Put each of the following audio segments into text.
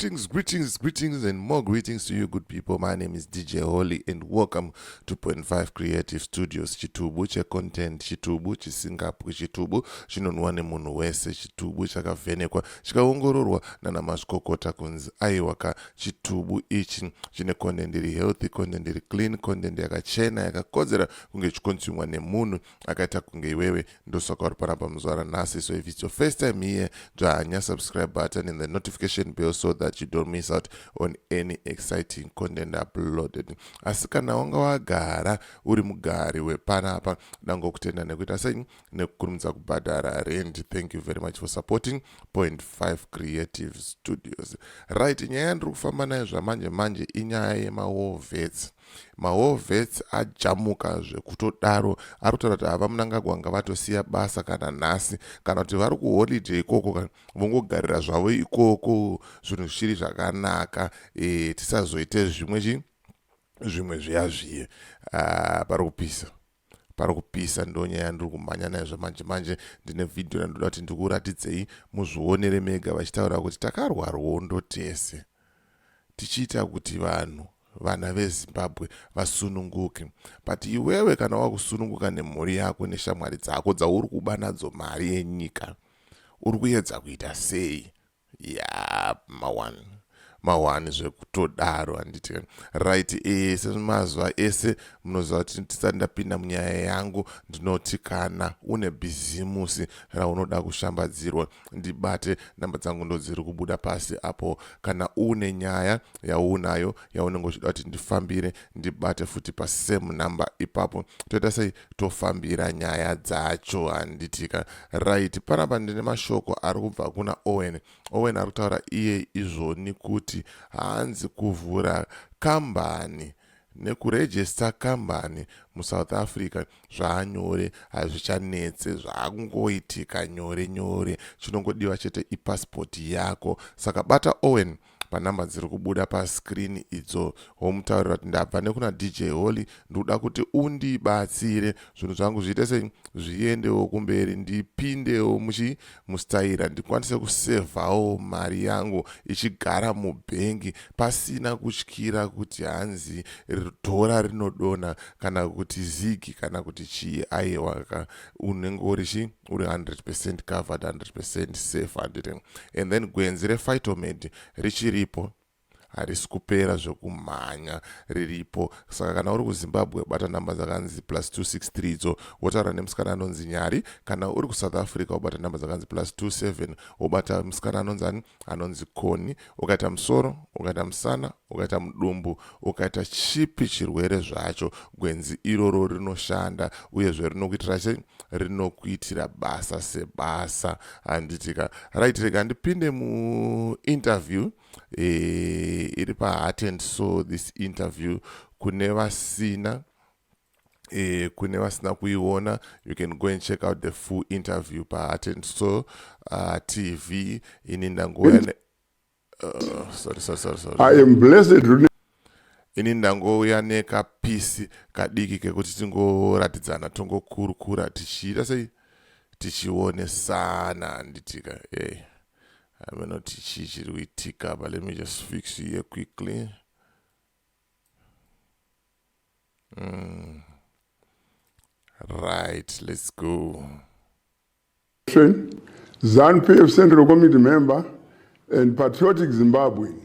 Greetings, and more greetings to you, good people. My name is DJ Holly, and welcome to Point 5 Creative Studios. Chitubu che content, chitubu chisingapu, chitubu chinonwane munhu wese, chitubu chakavhenekwa, chikaongororwa nana mazvikokota kunzi aiwaka. Chitubu ichi chine content iri healthy, content iri clean, content yakachena, yakakodzera kunge chikonsumwa nemunhu akaita kunge iwewe. Ndosaka uri panapa muzuva ranhasi. So if it's your first time here, dzvanya subscribe button and the notification bell so that you don't miss out on any exciting content uploaded. Asi kana wanga wagara uri mugari wepanapa, ndangokutenda nekuita sei nekukurumidza kubhadhara rent. Thank you very much for supporting Point 5 Creative Studios. Right, nyaya yandiri kufamba nayo zvamanje inyaya yemawovhets. Mawovhets ajamuka zvekutodaro, ari kutaura kuti hava munangagwa nga vatosiya basa kana nhasi, kana kuti vari kuholiday ikoko vongogarira zvavo ikoko, zvinhu zvichiri zvakanaka, tisazoite zvimwe zviya pari kupisa. Ndo nyaya yandiri kumhanya nayo zvamanje. Ndine vhidhiyo yandoda kuti ndikuratidzei muzvionere mega, vachitaura kuti takarwa rwondo tese tichiita kuti vana veZimbabwe vasununguke. But iwewe kana wakusununguka nemhuri yako neshamwari dzako dzauri kuba nadzo mari yenyika, uri kuedza kuita sei? Mawani zvekutodaro handiti. Right, semazuva ese munoziva kuti tisati ndapinda munyaya yangu, ndinoti kana une bhizimusi raunoda kushambadzirwa, ndibate. Namba dzangu ndo dziri kubuda pasi apo. Kana une nyaya yaunayo yaunenge uchida kuti ndifambire, ndibate futi pasame number ipapo. Toita sei tofambira nyaya dzacho handitika. Right, panapa ndine mashoko ari kubva kuna Owen ari kutaura iye izvoni kuti hanzi kuvhura kambani nekurejista kambani muSouth Africa zvanyore, hazvichanetse, zvakungoitika nyore. Chinongodiwa chete ipasipoti yako. Saka bata Owen panamba dziri kubuda paskrini idzo, womutaurira kuti ndabva nekuna DJ Holly, ndoda kuti undibatsire zvinhu zvangu zviite sei zviendewo kumberi, ndipindewo mustaira, ndikwanise kusevhawo mari yangu ichigara mubhengi pasina kutyira kuti hanzi dhora rinodona kana kuti zigi kana kuti chii. Aiwa, unenge uri 100% covered, 100% safe handiti. And then gwenzi rePhytomed richiripo, harisi kupera zvekumhanya, riripo. Saka kana uri kuZimbabwe bata namba dzakanzi +263 dzo, wotaura nemusikana anonzi Nyari. Kana uri kuSouth Africa wobata namba dzakanzi +27, wobata musikana anonzi Koni. Ukaita musoro, ukaita musana, ukaita mudumbu, ukaita chipi chirwere zvacho, gwenzi iroro rinoshanda, uyezve rinokuitira sei, rinokuitira basa sebasa handitika. Right, rega ndipinde muinterview iri paHeart and Soul. This interview kune vasina kuiona, you can go and check out the full interview paHeart and Soul TV. Ini ndangouya sorry. I am blessed. Ini ndangouya nekapisi kadiki kekuti tingoratidzana, tongokurukura tichiita sei tichionesana handitika. I mean, not chiri kuitika, but let me just fix you here quickly. Right, let's go. ZANU-PF Central Committee member and patriotic Zimbabwean,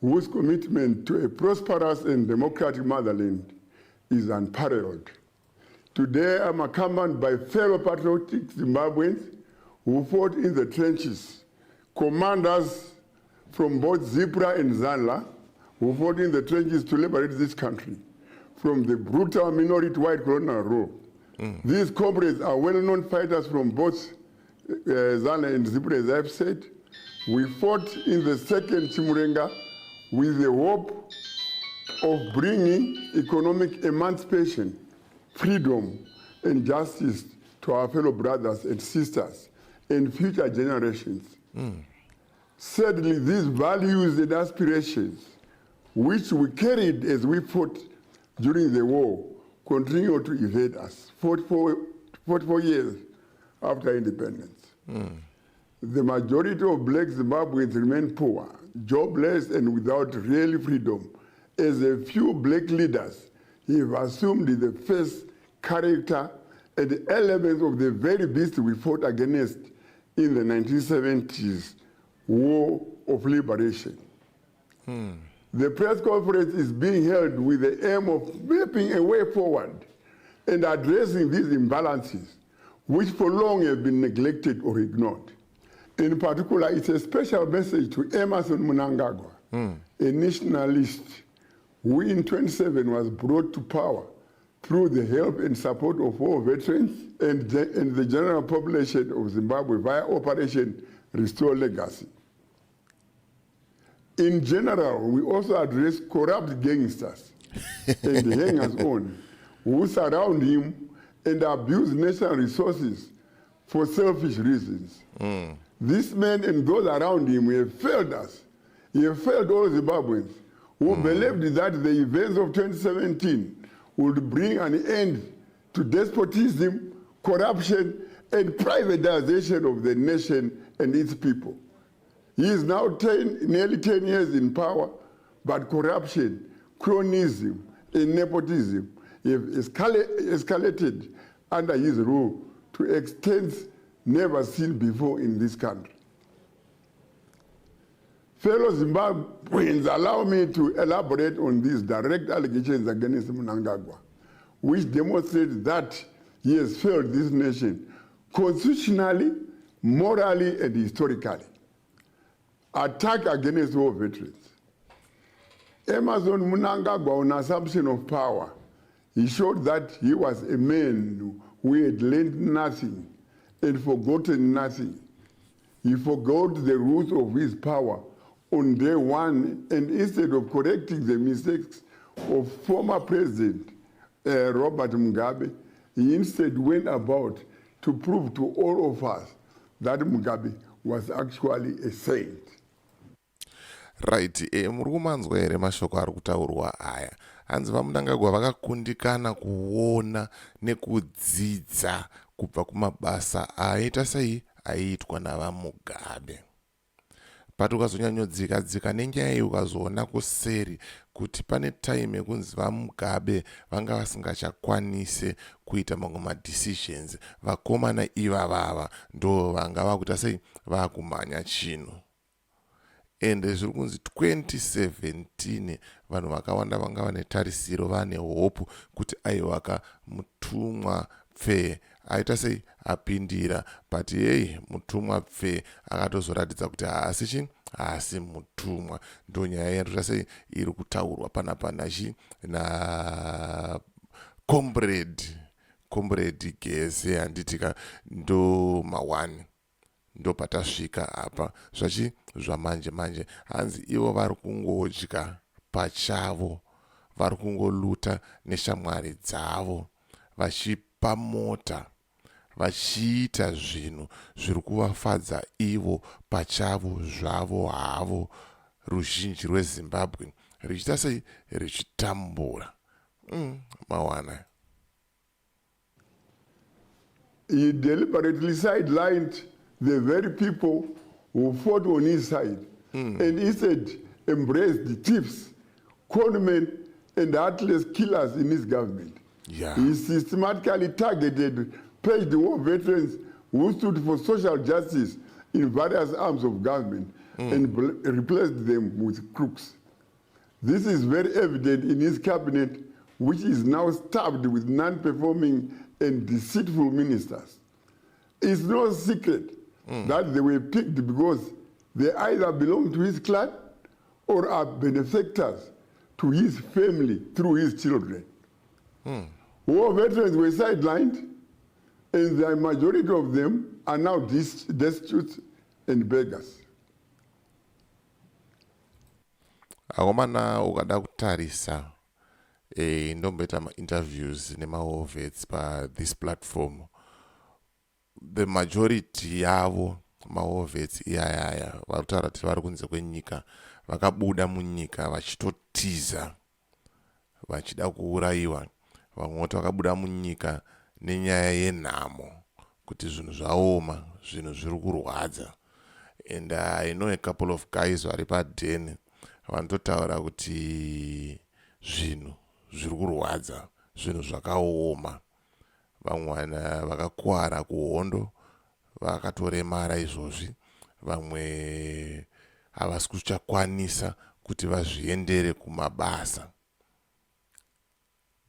whose commitment to a prosperous and democratic motherland is unparalleled. Today, I'm accompanied by fellow patriotic Zimbabweans who fought in the trenches, commanders from both ZIPRA and ZANLA who fought in the trenches to liberate this country from the brutal minority white colonial rule. These comrades are well-known fighters from both ZANLA and ZIPRA, as I've said. We fought in the second Chimurenga with the hope of bringing economic emancipation, freedom, and justice to our fellow brothers and sisters and future generations. Sadly, these values and aspirations, which we carried as we fought during the war, continue to evade us 44 years after independence. the majority of black Zimbabweans remain poor, jobless, and without real freedom, as a few black leaders have assumed the face, character, and elements of the very beast we fought against in the 1970s War of Liberation. The press conference is being held with the aim of mapping a way forward and addressing these imbalances, which for long have been neglected or ignored. In particular, it's a special message to Emerson Mnangagwa, a nationalist who in 27 was brought to power through the help and support of war veterans and the general population of Zimbabwe via Operation Restore Legacy. In general, we also address corrupt gangsters and hangers-on who surround him and abuse national resources for selfish reasons. This man and those around him have failed us. He have failed all Zimbabweans who believed that the events of 2017 would bring an end to despotism, corruption, and privatization of the nation and its people. He is now nearly 10 years in power, but corruption, cronyism, and nepotism have escalated under his rule to extents never seen before in this country. Fellow Zimbabweans, allow me to elaborate on these direct allegations against Mnangagwa, which demonstrate that he has failed this nation constitutionally, morally, and historically. Attack against war veterans. Emerson Mnangagwa, on assumption of power, he showed that he was a man who had learned nothing and forgotten nothing. He forgot the roots of his power on day one, and instead of correcting the mistakes of former President Robert Mugabe, he instead went about to prove to all of us that Mugabe was actually a saint. Right, muri kumanzwa here mashoko ari kutaurwa aya. Hanzi vaMnangagwa vakakundikana kuona nekudzidza kubva kumabasa aita sei aiitwa navaMugabe. But ukazonyanyadzika nenyaya iyi ukazoona kuseri kuti pane time yekunzi vaMugabe vanga vasingachakwanise kuita mamwe madecisions, vakomana ivavava ndo vanga vakuita sei vakumhanya chino. Ende zviri kunzi 2017 vanhu vakawanda vanga vane tarisiro, vane hope kuti aiwaka mutumwa pfe aita sei apindira, but hey, mutumwa pfe akatozoratidza kuti haasi mutumwa. Ndo nyaya yatoita sei iri kutaurwa panapa na comrade Gese handitika ndo mawani. Ndo patasvika apa zvamanje manje. Hanzi ivo vari kungodya pachavo, vari kungoluta neshamwari dzavo, vachipa mota, vachiita zvinhu zviri kuvafadza ivo pachavo zvavo havo, ruzhinji rweZimbabwe richiita sei richitambura. Mawana. He deliberately sidelined the very people who fought on his side, and instead embraced the thieves, conmen, and heartless killers in his government. Yeah. He systematically targeted paged war veterans who stood for social justice in various arms of government and replaced them with crooks. This is very evident in his cabinet, which is now staffed with non-performing and deceitful ministers. It's no secret that they were picked because they either belong to his clan or are benefactors to his family through his children. War veterans were sidelined, and the majority of them are now destitute and beggars. Akomana ukada kutarisa ndomboita ma-interviews nema-vets pa this platform. The majority yavo ma-vets iyayaya vari kutaura kuti vari kunze kwenyika, vakabuda munyika vachitotiza vachida kuurayiwa. Vamwe voti vakabuda munyika nenyaya yenhamo, kuti zvinhu zvaoma, zvinhu zviri kurwadza. and I know a couple of guys vari padheni vanototaura kuti zvinhu zviri kurwadza, zvinhu zvakaoma. Vamwe vakakuwara kuhondo vakatoremara izvozvi, vamwe havasi kuchakwanisa kuti vazviendere kumabasa,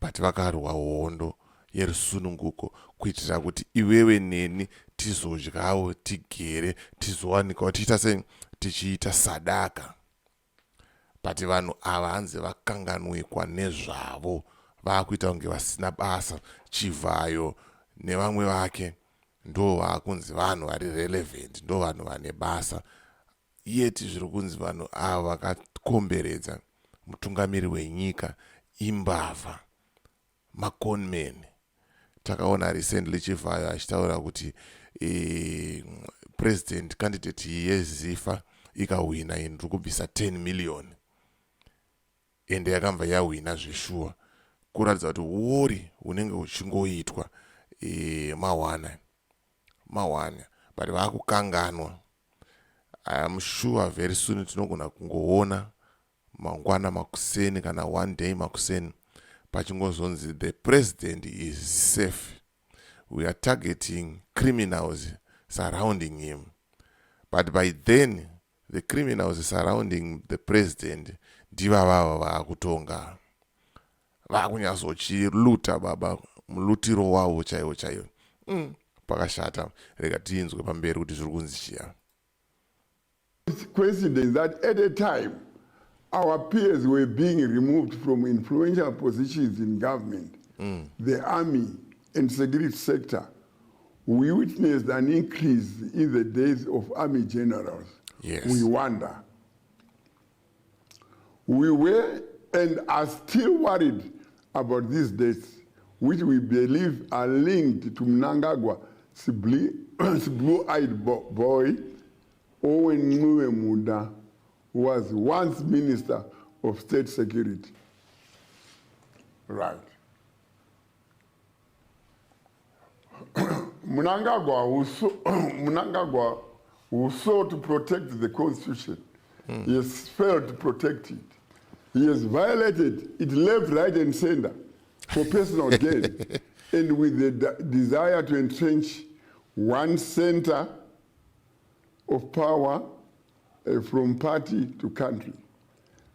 but vakarwa hondo yerusununguko kuitira kuti iwewe neni tizodyawo, tigere, tizowanikawo tichiita sadaka. But vanhu ava hanzi vakanganwikwa nezvavo, vakuita kunge vasina basa. Chivhayo nevamwe vake ndo vakunzi vanhu vari relevant, ndo vanhu vane basa. Yeti zviri kunzi vanhu ava vakakomberedza mutungamiri wenyika imbavha, maconmen. Takaona recently Chivhayo achitaura kuti president candidate yeZifa ikawina iri kubvisa 10 million, ende yakamva yawina zveshuwa, kuratidza kuti wori unenge uchingoitwa mawana, but vakukanganwa. I am sure very soon tinogona kungoona mangwana makuseni kana one day makuseni pachingozonzi the president is safe, we are targeting criminals surrounding him. But by then the criminals surrounding the president ndiva vava vakutonga, vakunyatsochiluta baba, mulutiro wavo chaiwo. Pakashata, rega tinzwe pamberi kuti zviri kunzi chiya. Coincidence that at a time our peers were being removed from influential positions in government, the army and security sector, we witnessed an increase in the deaths of army generals. Yes. We wonder. We were and are still worried about these deaths, which we believe are linked to Mnangagwa's blue-eyed boy, Owen Muda, who was once Minister of State Security. Right. Mnangagwa who sought to protect the Constitution. He has failed to protect it. He has violated it left, right, and center for personal gain, and with the desire to entrench one center of power from party to country.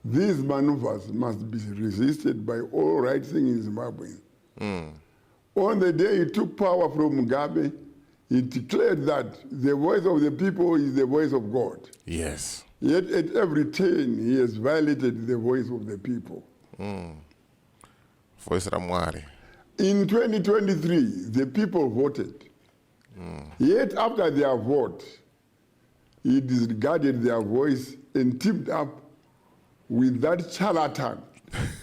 These maneuvers must be resisted by all right-thinking Zimbabweans. On the day he took power from Mugabe, he declared that the voice of the people is the voice of God. Yes. Yet at every turn, he has violated the voice of the people. Voice Ramwari. In 2023, the people voted. Yet after their vote, he disregarded their voice and teamed up with that charlatan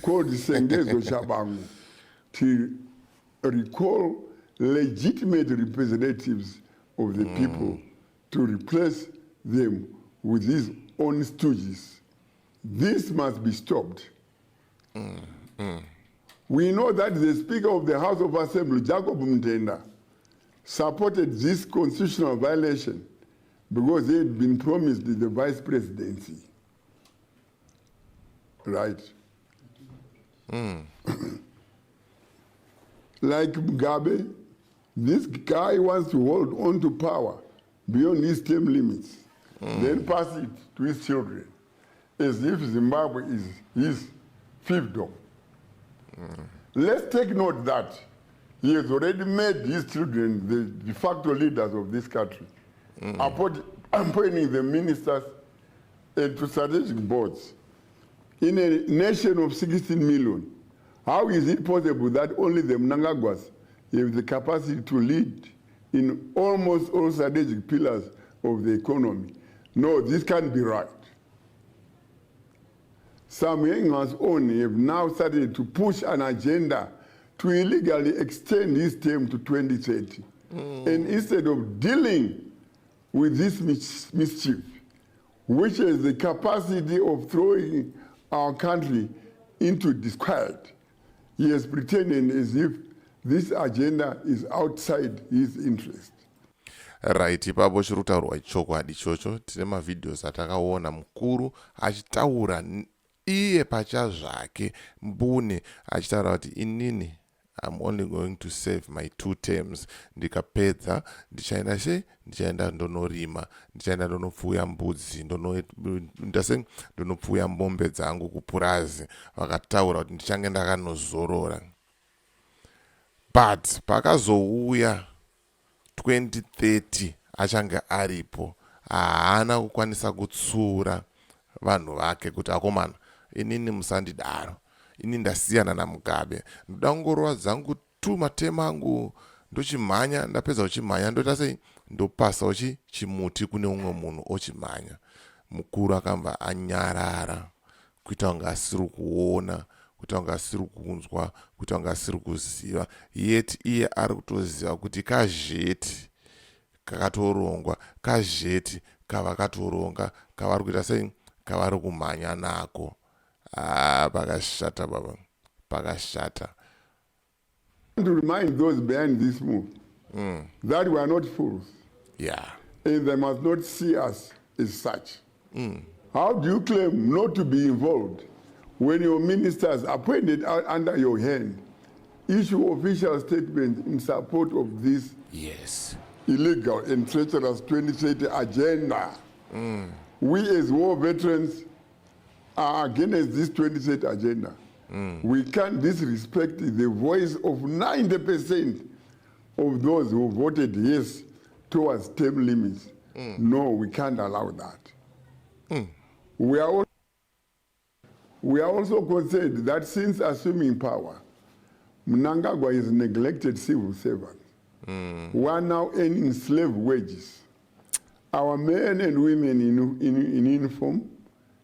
called Sengezo Shabangu to recall legitimate representatives of the people to replace them with his own stooges. This must be stopped. We know that the Speaker of the House of Assembly, Jacob Mtenda, supported this constitutional violation because he had been promised the vice presidency. Right? Like Mugabe, this guy wants to hold on to power beyond his term limits, then pass it to his children, as if Zimbabwe is his fiefdom. Let's take note that he has already made his children the de facto leaders of this country, appointing the ministers to strategic boards. In a nation of 16 million, how is it possible that only the Mnangagwas have the capacity to lead in almost all strategic pillars of the economy? No, this can't be right. Some youngers only have now started to push an agenda to illegally extend his term to 2030. And instead of dealing with this mischief, which has the capacity of throwing our country into disquiet, he has pretended as if this agenda is outside his interest. right. Ipapo chiri kutaurwa chokwadi ichocho. Tine mavidheos atakaona mukuru achitaura iye pachazvake mbune achitaura kuti inini I'm only going to save my 2 terms. Ndikapedza ndichaenda ndonorima, ndichaenda ndonopfuya mbudzi, ndonopfuya mombe dzangu kupurazi. Vakataura kuti ndichange ndakanozorora. But pakazouya 2030 achange aripo, haana kukwanisa kutsura vanhu vake kuti akomana, inini musandidaro, ini ndasiyana naMugabe, ndoda kungorova dzangu 2 matema angu, ndochimhanya, ndapedza kuchimhanya, ndoita sei, ndopasawo chimuti kune umwe munhu ochimhanya. Mukuru akamba anyarara, kuita kunge asiri kuona, kuita kunge asiri kunzwa, kuita kunge asiri kuziva, yet iye ari kutoziva kuti kazheti kakatorongwa, kazheti kavakatoronga, kavari kuita sei, kavari kumhanya nako. Pakashata baba, pakashata. To remind those behind this move that we are not fools. Yeah. And they must not see us as such. How do you claim not to be involved when your ministers appointed under your hand issue official statements in support of this illegal and treacherous 2030 agenda? We as war veterans are against this 2030 agenda. We can't disrespect the voice of 90% of those who voted yes towards term limits. No, we can't allow that. We are also concerned that since assuming power, Mnangagwa is neglected civil servants who are now earning slave wages. Our men and women in uniform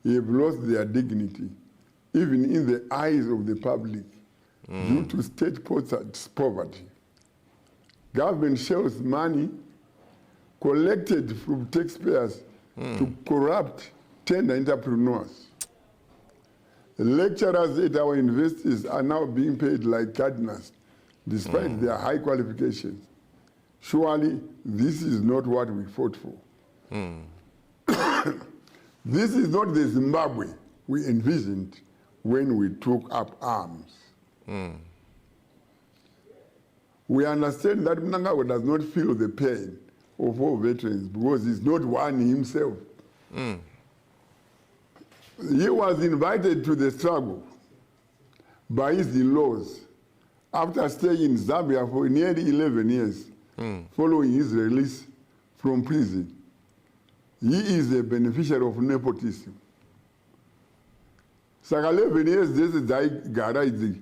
have lost their dignity, even in the eyes of the public, due to state poverty. Government shells money collected from taxpayers to corrupt tender entrepreneurs. Lecturers at our universities are now being paid like gardeners, despite their high qualifications. Surely, this is not what we fought for. This is not the Zimbabwe we envisioned when we took up arms. We understand that Mnangagwa does not feel the pain of all veterans because he's not one himself. He was invited to the struggle by his in-laws after staying in Zambia for nearly 11 years following his release from prison. He is a beneficiary of nepotism. Saka 11 years dzese dzaigara idzi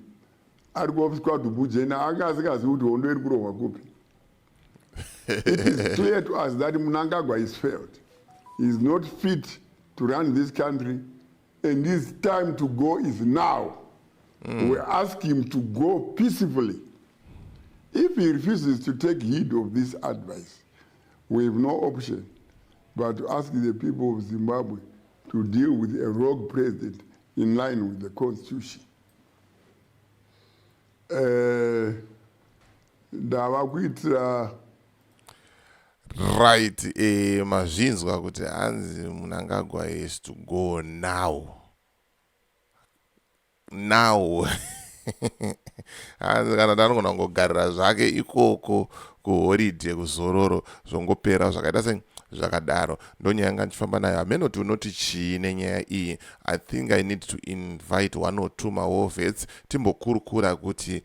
ari kuofiswa tubujena anga asikazi kuti hondo iri kurohwa kupi. It is clear to us that Mnangagwa is failed. He is not fit to run this country, and his time to go is now. We ask him to go peacefully. If he refuses to take heed of this advice, we have no option but to ask the people of Zimbabwe to deal with a rogue president in line with the constitution. Ndava kuitira right, mazvinzwa kuti hanzi Mnangagwa is to go now. Hanzi kana tanogona kungogarira zvake ikoko kuhoride kuzororo zvongopera zvakaita sei zvakadaro. Ndonyaya yanga ndichifamba nayo. Hamenoti unoti chii nenyaya iyi. I think I need to invite 1 or 2 war vets timbokurukura kuti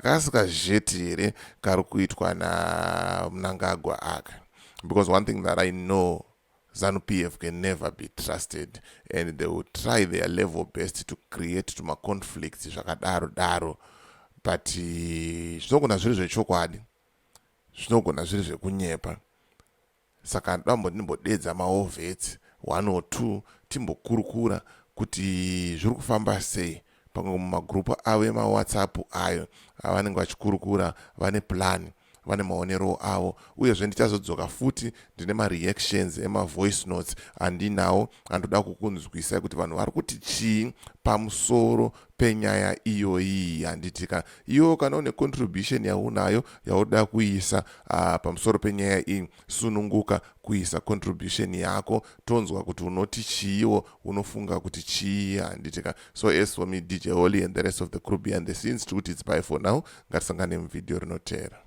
kasikazheti here kari kuitwa naMnangagwa aka. Because one thing that I know, ZANU-PF can never be trusted, and they will try their level best to create tuma conflicts zvakadaro, but zvinogona zviri zvechokwadi, zvinogona zviri zvekunyepa. Saka ndimbodedza maovhets 1 or 2 timbokurukura kuti zviri kufamba sei pamwe mumagrupu avo emaWhatsApp ayo avanenge vachikurukura, vane plan, vane maonero avo, uyezve ndichazodzoka futi ndine mareactions ema-voice notes andinawo andoda kukunzwisai kuti vanhu vari kuti chii pamusoro penyaya iyoyi. Handitika iwo kana une contribution yaunayo yauda kuisa pamusoro penyaya iyi, sununguka kuisa contribution yako, tonzwa kuti unoti chiiwo, unofunga kuti chii. Handitika. So as for me, DJ Holly and the rest of the crew behind the scenes, it's bye for now. Ngatisangane muvideo rinotera.